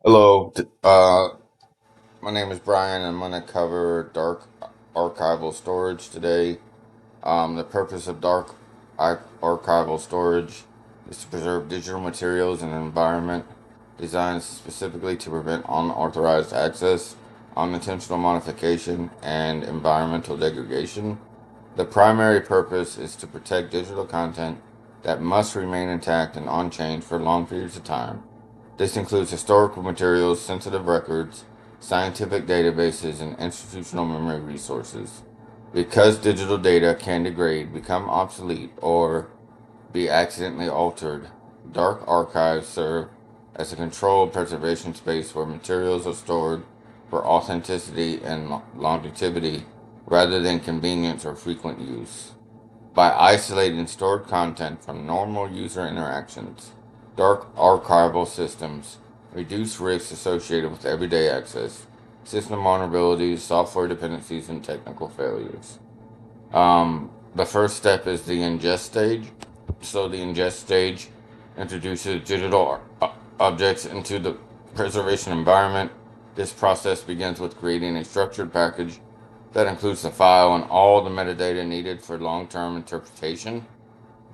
Hello, my name is Brian. I'm going to cover dark archival storage today. The purpose of archival storage is to preserve digital materials in an environment designed specifically to prevent unauthorized access, unintentional modification, and environmental degradation. The primary purpose is to protect digital content that must remain intact and unchanged for long periods of time. This includes historical materials, sensitive records, scientific databases, and institutional memory resources. Because digital data can degrade, become obsolete, or be accidentally altered, dark archives serve as a controlled preservation space where materials are stored for authenticity and longevity rather than convenience or frequent use. By isolating stored content from normal user interactions, dark archival systems reduce risks associated with everyday access, system vulnerabilities, software dependencies, and technical failures. The first step is the ingest stage. So the ingest stage introduces digital objects into the preservation environment. This process begins with creating a structured package that includes the file and all the metadata needed for long-term interpretation.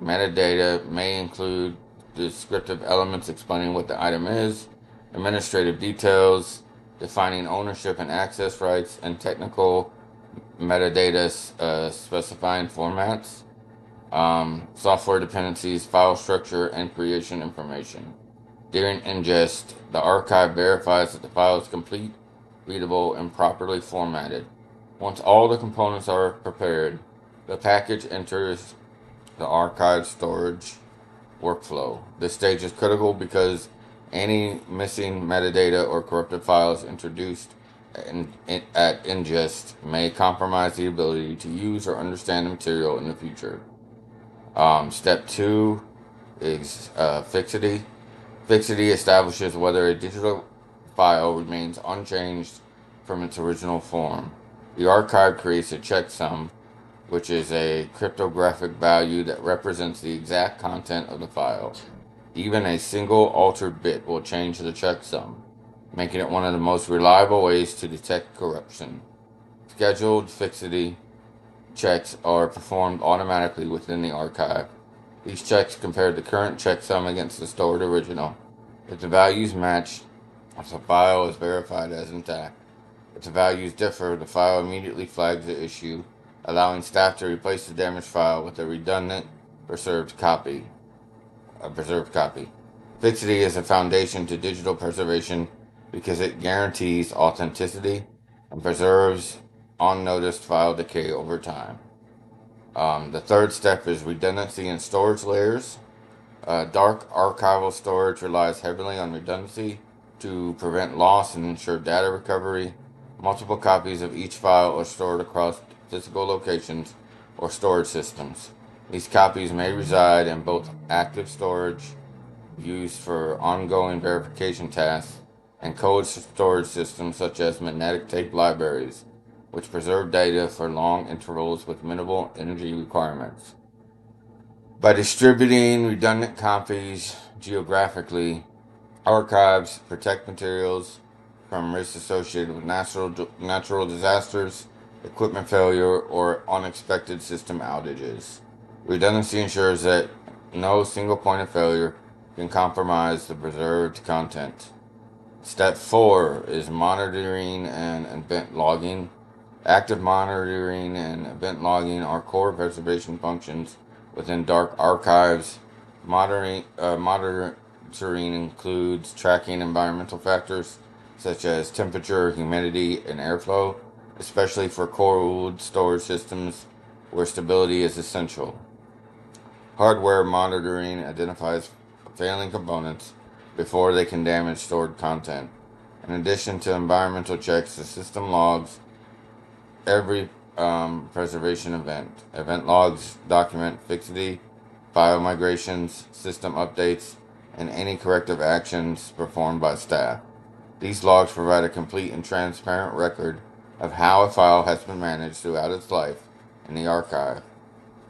Metadata may include descriptive elements explaining what the item is, administrative details, defining ownership and access rights, and technical metadata specifying formats, software dependencies, file structure, and creation information. During ingest, the archive verifies that the file is complete, readable, and properly formatted. Once all the components are prepared, the package enters the archive storage workflow. This stage is critical because any missing metadata or corrupted files introduced at ingest may compromise the ability to use or understand the material in the future. Step two is fixity. Fixity establishes whether a digital file remains unchanged from its original form. The archive creates a checksum, which is a cryptographic value that represents the exact content of the file. Even a single altered bit will change the checksum, making it one of the most reliable ways to detect corruption. Scheduled fixity checks are performed automatically within the archive. These checks compare the current checksum against the stored original. If the values match, the file is verified as intact. If the values differ, the file immediately flags the issue, allowing staff to replace the damaged file with a redundant preserved copy. A preserved copy. Fixity is a foundation to digital preservation because it guarantees authenticity and preserves unnoticed file decay over time. The third step is redundancy and storage layers. Dark archival storage relies heavily on redundancy to prevent loss and ensure data recovery. Multiple copies of each file are stored across physical locations or storage systems. These copies may reside in both active storage, used for ongoing verification tasks, and cold storage systems such as magnetic tape libraries, which preserve data for long intervals with minimal energy requirements. By distributing redundant copies geographically, archives protect materials from risks associated with natural disasters, equipment failure, or unexpected system outages. Redundancy ensures that no single point of failure can compromise the preserved content. Step 4 is monitoring and event logging. Active monitoring and event logging are core preservation functions within dark archives. Monitoring includes tracking environmental factors such as temperature, humidity, and airflow, especially for cold storage systems where stability is essential. Hardware monitoring identifies failing components before they can damage stored content. In addition to environmental checks, the system logs every preservation event. Event logs document fixity, file migrations, system updates, and any corrective actions performed by staff. These logs provide a complete and transparent record of how a file has been managed throughout its life in the archive.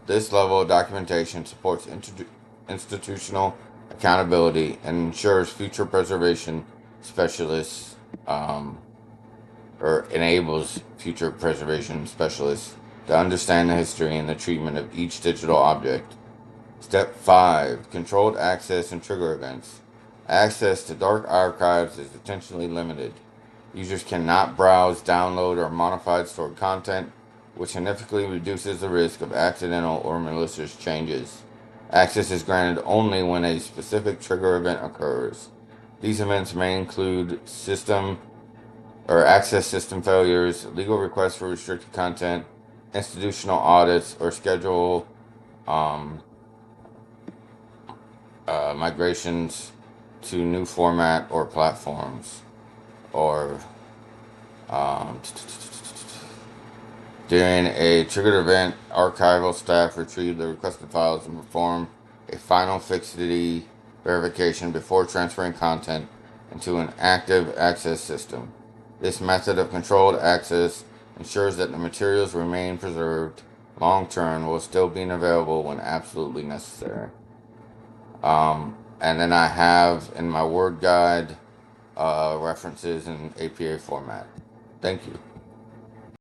This level of documentation supports institutional accountability and ensures future preservation specialists, or enables future preservation specialists to understand the history and the treatment of each digital object. Step 5. Controlled access and trigger events. Access to dark archives is intentionally limited. Users cannot browse, download, or modify stored content, which significantly reduces the risk of accidental or malicious changes. Access is granted only when a specific trigger event occurs. These events may include system or access system failures, legal requests for restricted content, institutional audits, or schedule um, migrations to new format or platforms, or um, during a triggered event, archival staff retrieve the requested files and perform a final fixity verification before transferring content into an active access system. This method of controlled access ensures that the materials remain preserved long term while still being available when absolutely necessary. And then I have in my Word guide references in APA format. Thank you.